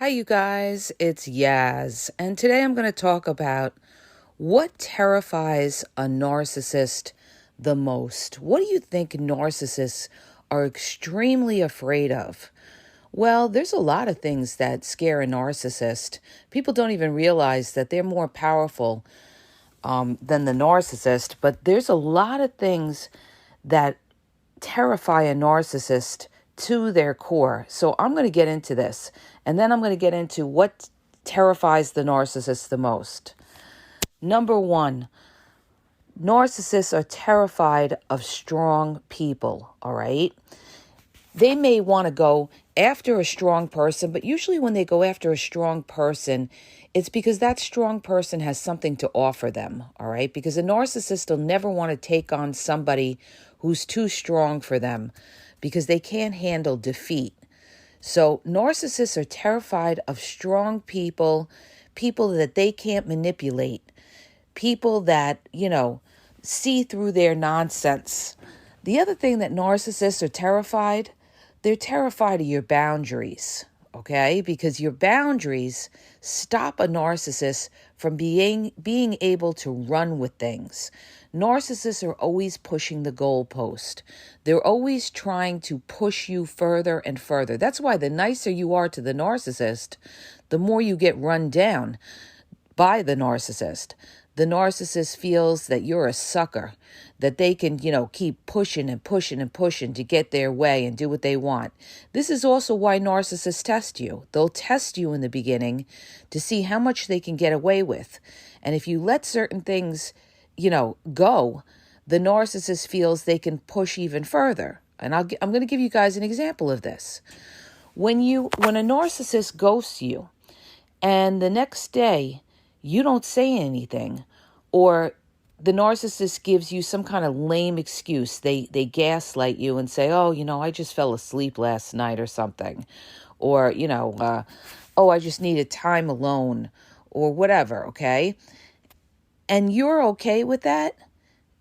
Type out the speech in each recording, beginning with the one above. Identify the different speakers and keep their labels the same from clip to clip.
Speaker 1: Hi, you guys. It's Yaz, and today I'm going to talk about what terrifies a narcissist the most. What do you think narcissists are extremely afraid of? Well, there's a lot of things that scare a narcissist. People don't even realize that they're more powerful than the narcissist, but there's a lot of things that terrify a narcissist to their core. So I'm going to get into this, and then I'm going to get into what terrifies the narcissist the most. Number one, narcissists are terrified of strong people, all right? They may want to go after a strong person, but usually when they go after a strong person, it's because that strong person has something to offer them, all right? Because a narcissist will never want to take on somebody who's too strong for them because they can't handle defeat. So narcissists are terrified of strong people, people that they can't manipulate, people that, see through their nonsense. The other thing that narcissists are terrified, they're terrified of your boundaries, okay? Because your boundaries stop a narcissist from being able to run with things. Narcissists are always pushing the goalpost. They're always trying to push you further and further. That's why the nicer you are to the narcissist, the more you get run down by the narcissist. The narcissist feels that you're a sucker, that they can, keep pushing and pushing and pushing to get their way and do what they want. This is also why narcissists test you. They'll test you in the beginning to see how much they can get away with. And if you let certain things, go, the narcissist feels they can push even further. And I'm going to give you guys an example of this. When a narcissist ghosts you and the next day you don't say anything, or the narcissist gives you some kind of lame excuse. They gaslight you and say, oh, I just fell asleep last night or something. Or, I just needed time alone or whatever, okay? And you're okay with that?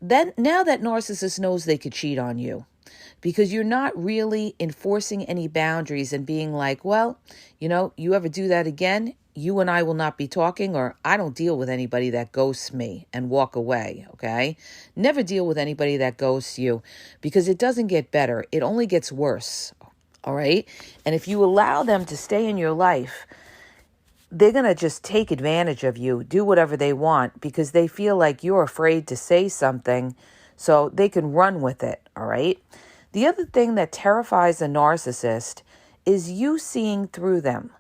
Speaker 1: Then now that narcissist knows they could cheat on you because you're not really enforcing any boundaries and being like, well, you ever do that again, you and I will not be talking, or I don't deal with anybody that ghosts me and walk away, okay? Never deal with anybody that ghosts you because it doesn't get better. It only gets worse, all right? And if you allow them to stay in your life, they're going to just take advantage of you, do whatever they want because they feel like you're afraid to say something so they can run with it, all right? The other thing that terrifies a narcissist is you seeing through them.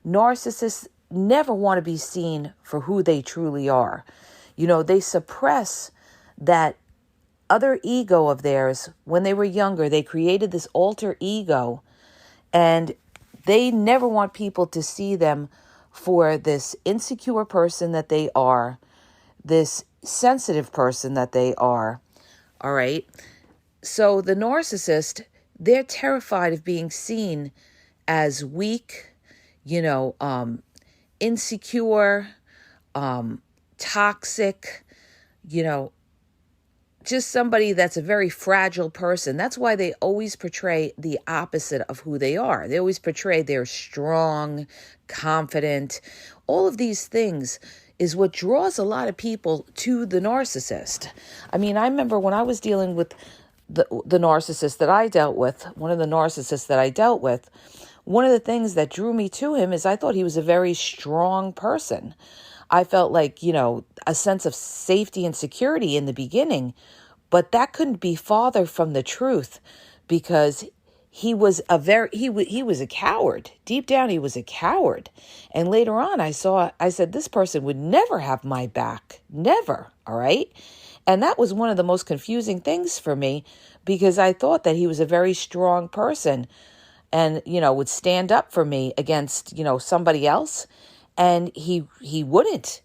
Speaker 1: Narcissists never want to be seen for who they truly are. They suppress that other ego of theirs. When they were younger, they created this alter ego, and they never want people to see them for this insecure person that they are, this sensitive person that they are, all right? So the narcissist, they're terrified of being seen as weak, insecure, toxic, just somebody that's a very fragile person. That's why they always portray the opposite of who they are. They always portray they're strong, confident. All of these things is what draws a lot of people to the narcissist. I mean, I remember when I was dealing with the narcissist that I dealt with, one of the narcissists that I dealt with, one of the things that drew me to him is I thought he was a very strong person. I felt like, a sense of safety and security in the beginning, but that couldn't be farther from the truth because he was he was a coward. Deep down, he was a coward. And later on, I said, this person would never have my back. Never. All right. And that was one of the most confusing things for me because I thought that he was a very strong person and, would stand up for me against, somebody else. And he wouldn't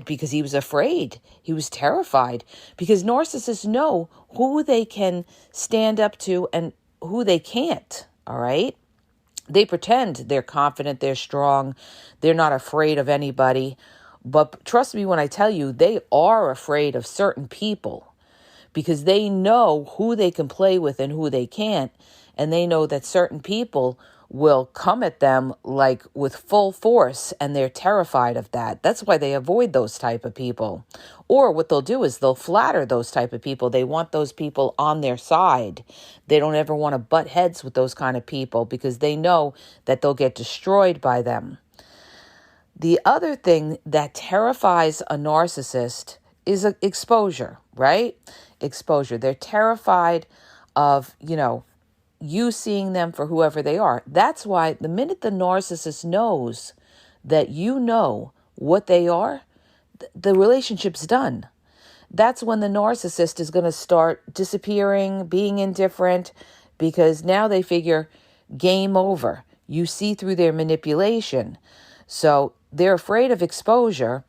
Speaker 1: because he was afraid. He was terrified because narcissists know who they can stand up to and who they can't. All right. They pretend they're confident, they're strong, they're not afraid of anybody. But trust me when I tell you, they are afraid of certain people because they know who they can play with and who they can't. And they know that certain people will come at them like with full force, and they're terrified of that. That's why they avoid those type of people. Or what they'll do is they'll flatter those type of people. They want those people on their side. They don't ever want to butt heads with those kind of people because they know that they'll get destroyed by them. The other thing that terrifies a narcissist is exposure, right? Exposure. They're terrified of, you seeing them for whoever they are. That's why the minute the narcissist knows that you know what they are, the relationship's done. That's when the narcissist is going to start disappearing, being indifferent, because now they figure game over. You see through their manipulation. So they're afraid of exposure,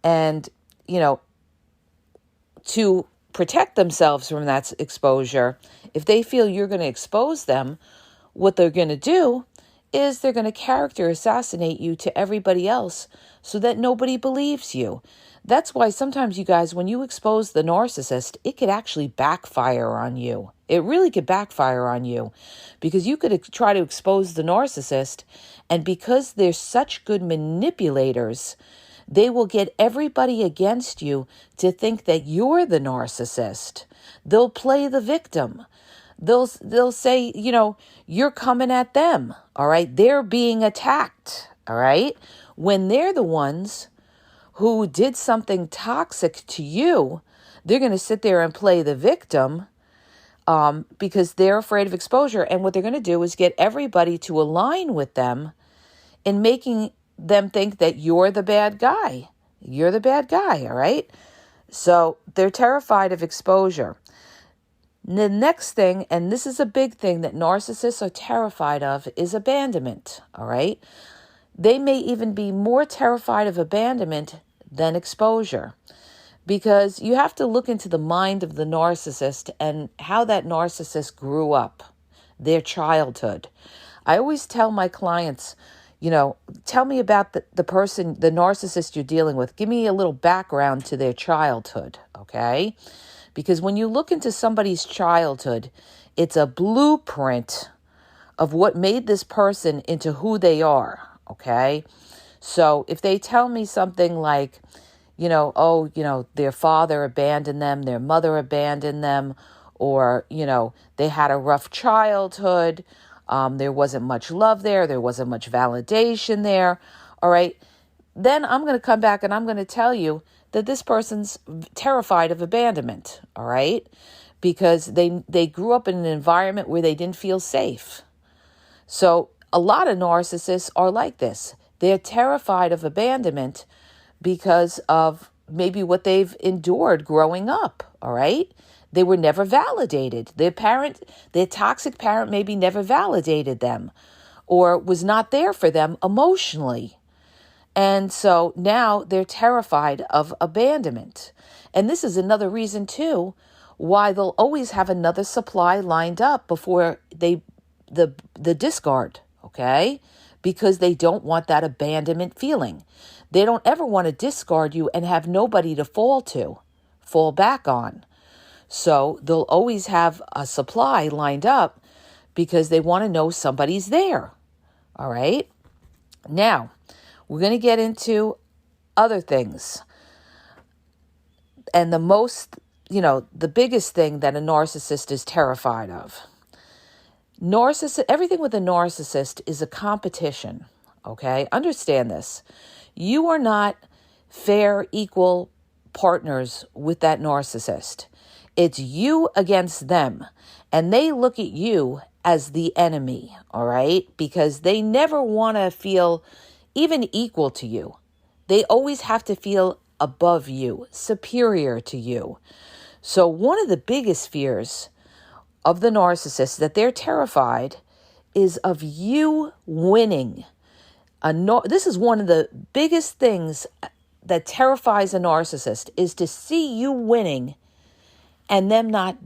Speaker 1: and, to protect themselves from that exposure, if they feel you're going to expose them, what they're going to do is they're going to character assassinate you to everybody else so that nobody believes you. That's why sometimes, you guys, when you expose the narcissist, it could actually backfire on you. It really could backfire on you because you could try to expose the narcissist, and because they're such good manipulators, they will get everybody against you to think that you're the narcissist. They'll play the victim. They'll say, you're coming at them, all right? They're being attacked, all right? When they're the ones who did something toxic to you, they're going to sit there and play the victim because they're afraid of exposure. And what they're going to do is get everybody to align with them in making them think that you're the bad guy. You're the bad guy, all right? So they're terrified of exposure. The next thing, and this is a big thing that narcissists are terrified of, is abandonment, all right? They may even be more terrified of abandonment than exposure, because you have to look into the mind of the narcissist and how that narcissist grew up, their childhood. I always tell my clients, tell me about the person, the narcissist you're dealing with. Give me a little background to their childhood, okay? Because when you look into somebody's childhood, it's a blueprint of what made this person into who they are, okay? So if they tell me something like, their father abandoned them, their mother abandoned them, or, they had a rough childhood, there wasn't much love there wasn't much validation there, all right? Then I'm going to come back and I'm going to tell you that this person's terrified of abandonment, all right? Because they grew up in an environment where they didn't feel safe. So a lot of narcissists are like this. They're terrified of abandonment because of maybe what they've endured growing up, all right? They were never validated. Their toxic parent maybe never validated them or was not there for them emotionally. And so now they're terrified of abandonment. And this is another reason, too, why they'll always have another supply lined up before the discard, okay? Because they don't want that abandonment feeling. They don't ever want to discard you and have nobody to fall back on. So they'll always have a supply lined up because they want to know somebody's there, all right? Now, we're going to get into other things. And the biggest thing that a narcissist is terrified of. Everything with a narcissist is a competition, okay? Understand this. You are not fair, equal partners with that narcissist. It's you against them. And they look at you as the enemy, all right? Because they never want to feel even equal to you. They always have to feel above you, superior to you. So one of the biggest fears of the narcissist that they're terrified is of you winning. This is one of the biggest things that terrifies a narcissist, is to see you winning and them not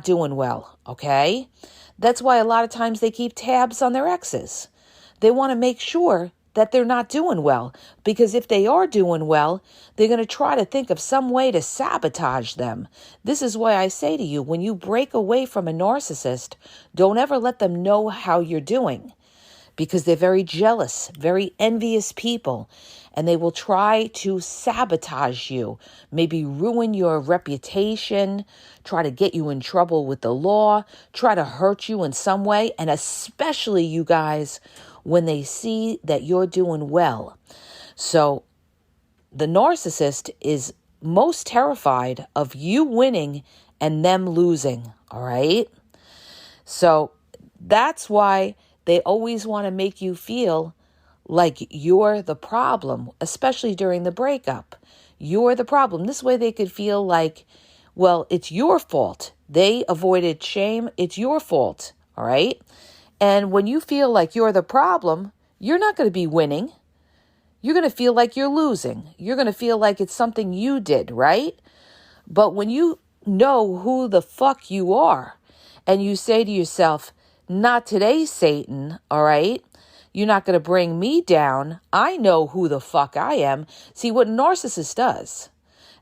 Speaker 1: doing well, okay? That's why a lot of times they keep tabs on their exes. They want to make sure that they're not doing well, because if they are doing well, they're going to try to think of some way to sabotage them. This is why I say to you, when you break away from a narcissist, don't ever let them know how you're doing. because they're very jealous, very envious people, and they will try to sabotage you, maybe ruin your reputation, try to get you in trouble with the law, try to hurt you in some way, and especially you guys when they see that you're doing well. So the narcissist is most terrified of you winning and them losing, all right? So that's why they always want to make you feel like you're the problem, especially during the breakup. You're the problem. This way they could feel like, well, it's your fault. They avoided shame. It's your fault, all right? And when you feel like you're the problem, you're not going to be winning. You're going to feel like you're losing. You're going to feel like it's something you did, right? But when you know who the fuck you are and you say to yourself, not today, Satan, all right? You're not going to bring me down. I know who the fuck I am. See, what a narcissist does,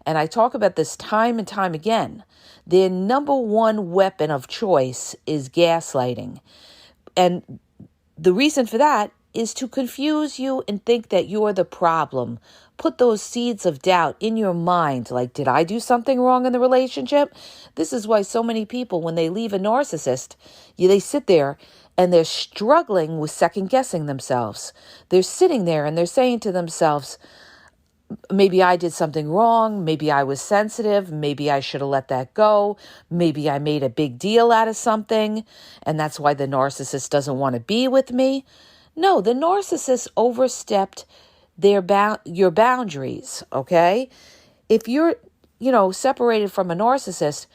Speaker 1: and I talk about this time and time again, their number one weapon of choice is gaslighting. And the reason for that is to confuse you and think that you're the problem. Put those seeds of doubt in your mind, like, did I do something wrong in the relationship? This is why so many people, when they leave a narcissist, they sit there and they're struggling with second guessing themselves. They're sitting there and they're saying to themselves, maybe I did something wrong. Maybe I was sensitive. Maybe I should have let that go. Maybe I made a big deal out of something, and that's why the narcissist doesn't want to be with me. No, the narcissist overstepped your boundaries, okay? If you're, separated from a narcissist,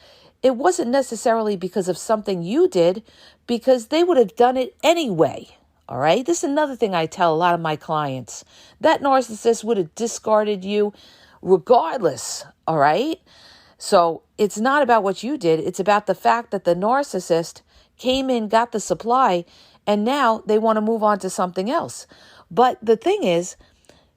Speaker 1: it wasn't necessarily because of something you did, because they would have done it anyway, all right? This is another thing I tell a lot of my clients. That narcissist would have discarded you regardless, all right? So it's not about what you did. It's about the fact that the narcissist came in, got the supply, and now they want to move on to something else. But the thing is,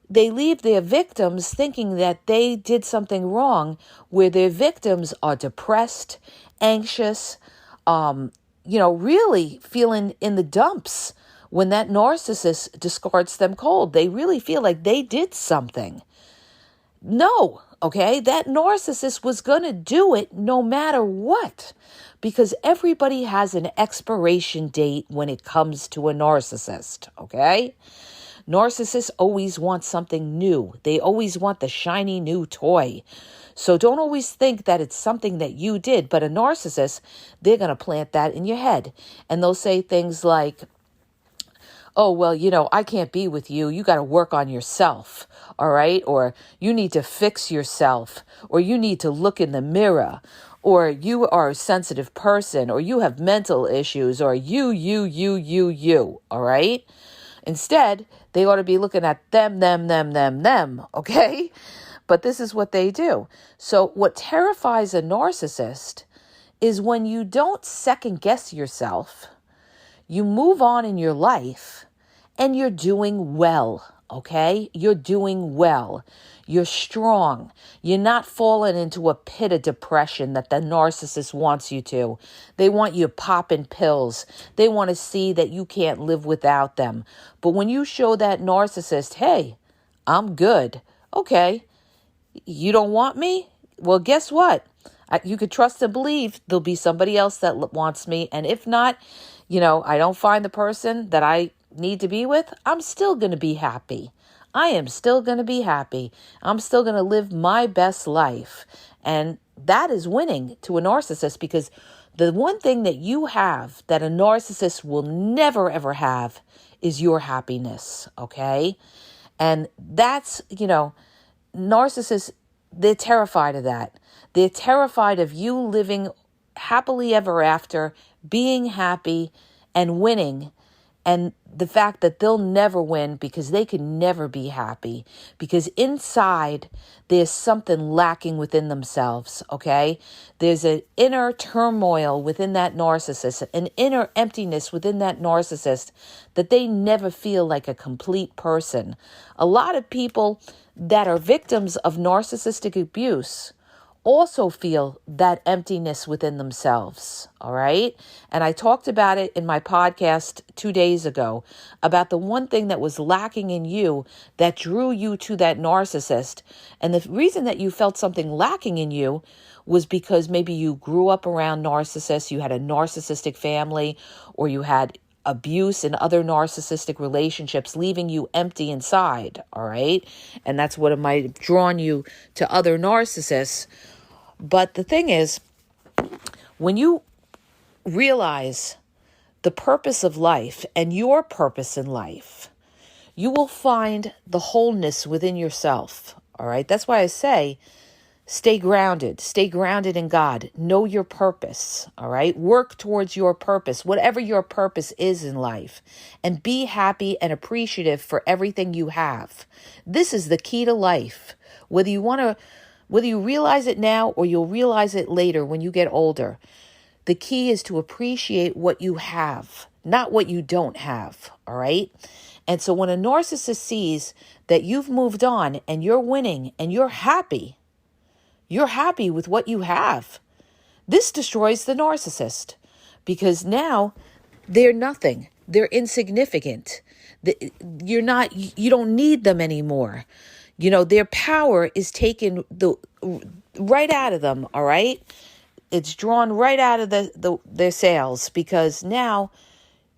Speaker 1: they leave their victims thinking that they did something wrong, where their victims are depressed, anxious, really feeling in the dumps when that narcissist discards them cold. They really feel like they did something. No, okay? That narcissist was going to do it no matter what, because everybody has an expiration date when it comes to a narcissist, okay? Narcissists always want something new. They always want the shiny new toy. So don't always think that it's something that you did, but a narcissist, they're going to plant that in your head. And they'll say things like, oh, well, I can't be with you. You got to work on yourself, all right? Or you need to fix yourself, or you need to look in the mirror, or you are a sensitive person, or you have mental issues, or you, all right? Instead, they ought to be looking at them, okay? But this is what they do. So what terrifies a narcissist is when you don't second guess yourself, you move on in your life, and you're doing well, okay? You're doing well. You're strong. You're not falling into a pit of depression that the narcissist wants you to. They want you popping pills. They want to see that you can't live without them. But when you show that narcissist, hey, I'm good. Okay, you don't want me? Well, guess what? You could trust and believe there'll be somebody else that wants me. And if not, I don't find the person that I need to be with, I'm still going to be happy. I am still going to be happy. I'm still going to live my best life. And that is winning to a narcissist, because the one thing that you have that a narcissist will never, ever have is your happiness, okay? And that's, narcissists, they're terrified of that. They're terrified of you living happily ever after, being happy and winning, and the fact that they'll never win because they can never be happy, because inside there's something lacking within themselves, okay? There's an inner turmoil within that narcissist, an inner emptiness within that narcissist, that they never feel like a complete person. A lot of people that are victims of narcissistic abuse also feel that emptiness within themselves, all right? And I talked about it in my podcast 2 days ago about the one thing that was lacking in you that drew you to that narcissist. And the reason that you felt something lacking in you was because maybe you grew up around narcissists, you had a narcissistic family, or you had abuse and other narcissistic relationships leaving you empty inside, all right? And that's what it might have drawn you to other narcissists. But the thing is, when you realize the purpose of life and your purpose in life, you will find the wholeness within yourself, all right? That's why I say, stay grounded in God, know your purpose, all right? Work towards your purpose, whatever your purpose is in life, and be happy and appreciative for everything you have. This is the key to life. Whether you realize it now or you'll realize it later when you get older, the key is to appreciate what you have, not what you don't have, all right? And so when a narcissist sees that you've moved on and you're winning and you're happy with what you have, this destroys the narcissist, because now they're nothing. They're insignificant. You don't need them anymore. Their power is taken right out of them, all right? It's drawn right out of their sails, because now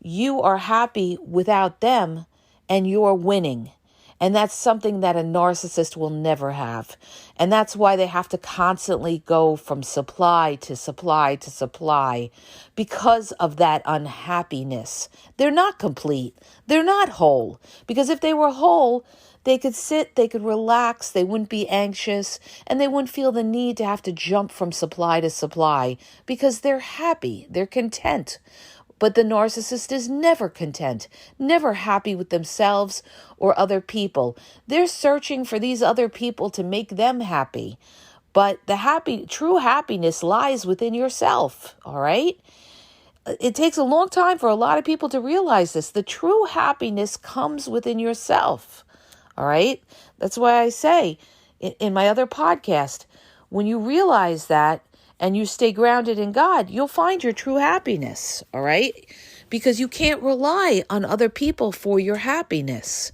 Speaker 1: you are happy without them and you're winning. And that's something that a narcissist will never have. And that's why they have to constantly go from supply to supply to supply, because of that unhappiness. They're not complete. They're not whole. Because if they were whole, they could sit, they could relax, they wouldn't be anxious, and they wouldn't feel the need to have to jump from supply to supply, because they're happy, they're content. But the narcissist is never content, never happy with themselves or other people. They're searching for these other people to make them happy. But the true happiness lies within yourself, all right? It takes a long time for a lot of people to realize this. The true happiness comes within yourself, all right? That's why I say in my other podcast, when you realize that, and you stay grounded in God, you'll find your true happiness, all right? Because you can't rely on other people for your happiness,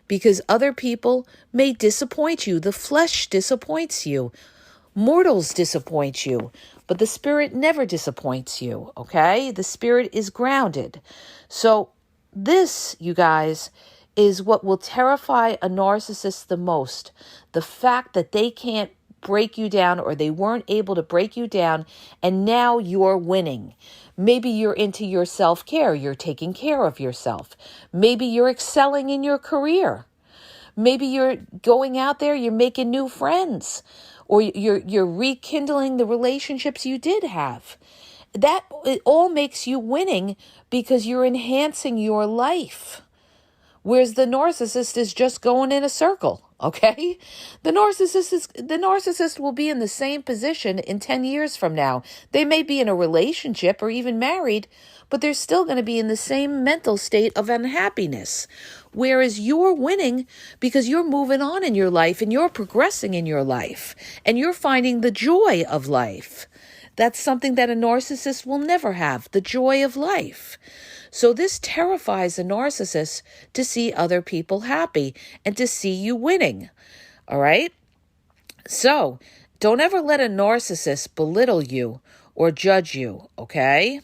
Speaker 1: because other people may disappoint you. The flesh disappoints you. Mortals disappoint you, but the spirit never disappoints you, okay? The spirit is grounded. So this, you guys, is what will terrify a narcissist the most. The fact that they can't break you down, or they weren't able to break you down, and now you're winning. Maybe you're into your self-care. You're taking care of yourself. Maybe you're excelling in your career. Maybe you're going out there, you're making new friends, or you're rekindling the relationships you did have. That it all makes you winning, because you're enhancing your life. Whereas the narcissist is just going in a circle, okay? The narcissist will be in the same position in 10 years from now. They may be in a relationship or even married, but they're still going to be in the same mental state of unhappiness. Whereas you're winning because you're moving on in your life and you're progressing in your life and you're finding the joy of life. That's something that a narcissist will never have, the joy of life. So this terrifies a narcissist to see other people happy and to see you winning. All right? So don't ever let a narcissist belittle you or judge you, okay?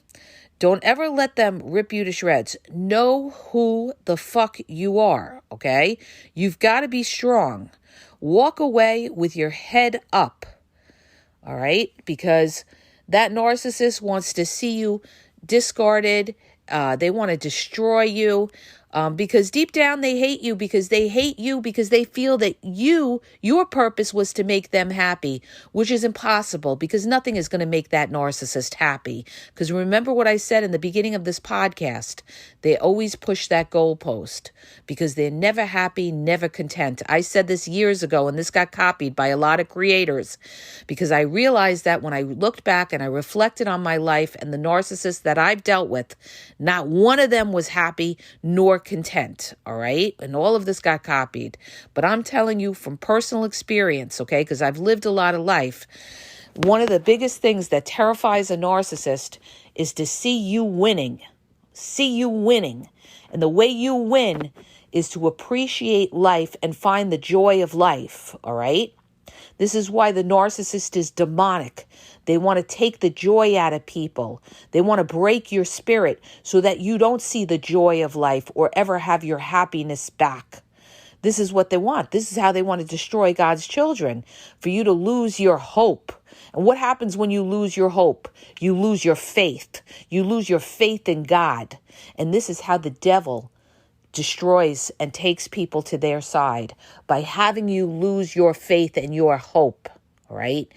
Speaker 1: Don't ever let them rip you to shreds. Know who the fuck you are, okay? You've got to be strong. Walk away with your head up, all right? Because that narcissist wants to see you discarded. They want to destroy you because deep down they hate you because they feel that your purpose was to make them happy, which is impossible because nothing is going to make that narcissist happy. Because remember what I said in the beginning of this podcast, they always push that goalpost because they're never happy, never content. I said this years ago and this got copied by a lot of creators because I realized that when I looked back and I reflected on my life and the narcissists that I've dealt with, not one of them was happy nor content, all right? And all of this got copied. But I'm telling you from personal experience, okay, because I've lived a lot of life, one of the biggest things that terrifies a narcissist is to see you winning. See you winning. And the way you win is to appreciate life and find the joy of life, all right? This is why the narcissist is demonic. They want to take the joy out of people. They want to break your spirit so that you don't see the joy of life or ever have your happiness back. This is what they want. This is how they want to destroy God's children, for you to lose your hope. And what happens when you lose your hope? You lose your faith. You lose your faith in God. And this is how the devil destroys and takes people to their side, by having you lose your faith and your hope, all right?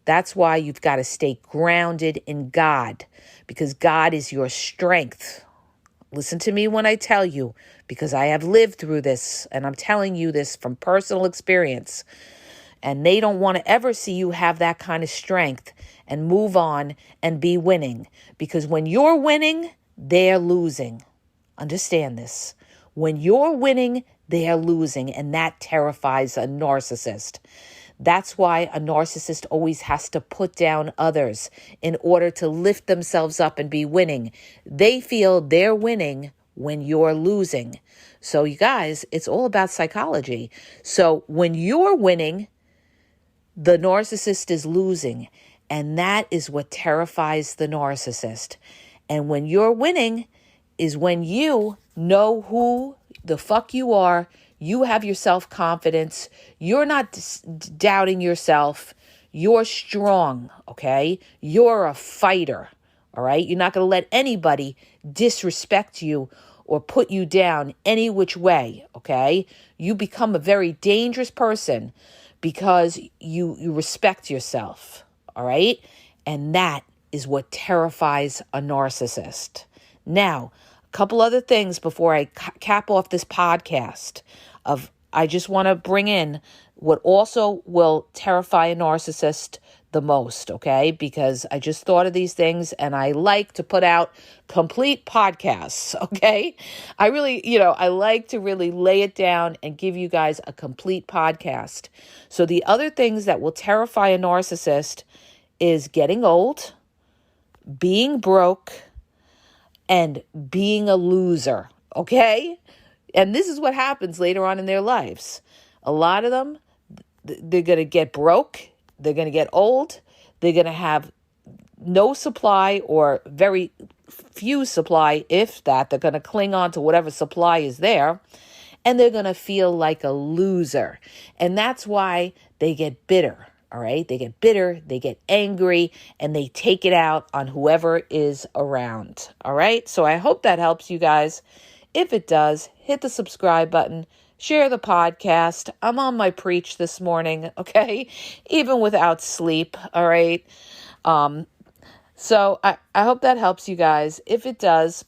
Speaker 1: That's why you've got to stay grounded in God, because God is your strength. Listen to me when I tell you, because I have lived through this, and I'm telling you this from personal experience. And they don't want to ever see you have that kind of strength and move on and be winning. Because when you're winning, they're losing. Understand this. When you're winning, they're losing. And that terrifies a narcissist. That's why a narcissist always has to put down others in order to lift themselves up and be winning. They feel they're winning when you're losing. So you guys, it's all about psychology. So when you're winning, the narcissist is losing. And that is what terrifies the narcissist. And when you're winning is when you know who the fuck you are. You have your self-confidence. You're not doubting yourself. You're strong, okay? You're a fighter, all right? You're not going to let anybody disrespect you or put you down any which way, okay? You become a very dangerous person because you respect yourself, all right? And that is what terrifies a narcissist. Now, a couple other things before I cap off this podcast. I just want to bring in what also will terrify a narcissist the most, okay? Because I just thought of these things and I like to put out complete podcasts, okay? I like to really lay it down and give you guys a complete podcast. So the other things that will terrify a narcissist is getting old, being broke, and being a loser, okay? And this is what happens later on in their lives. A lot of them, they're going to get broke. They're going to get old. They're going to have no supply or very few supply, if that. They're going to cling on to whatever supply is there. And they're going to feel like a loser. And that's why they get bitter, all right? They get bitter, they get angry, and they take it out on whoever is around, all right? So I hope that helps you guys. If it does, hit the subscribe button, share the podcast. I'm on my preach this morning, okay? Even without sleep, all right? So I hope that helps you guys. If it does,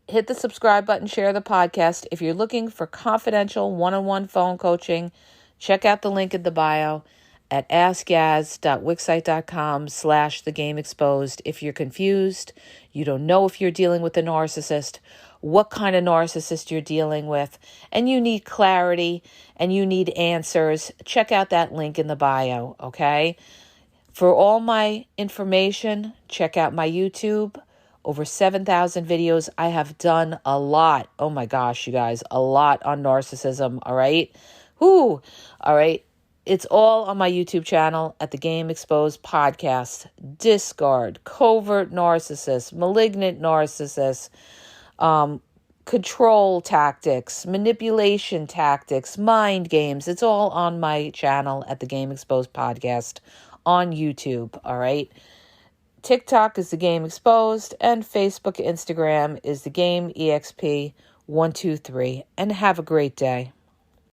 Speaker 1: hit the subscribe button, share the podcast. If you're looking for confidential one-on-one phone coaching, check out the link in the bio at askgaz.wixsite.com/thegameexposed. If you're confused, you don't know if you're dealing with a narcissist, what kind of narcissist you're dealing with, and you need clarity and you need answers, check out that link in the bio, okay? For all my information, check out my YouTube. Over 7,000 videos. I have done a lot. Oh my gosh, you guys, a lot on narcissism, all right? All right. It's all on my YouTube channel at the Game Exposed Podcast. Discard, covert narcissists, malignant narcissists, control tactics, manipulation tactics, mind games. It's all on my channel at the Game Exposed Podcast on YouTube, all right? TikTok is the Game Exposed, and Facebook, Instagram is the Game EXP123. And have a great day.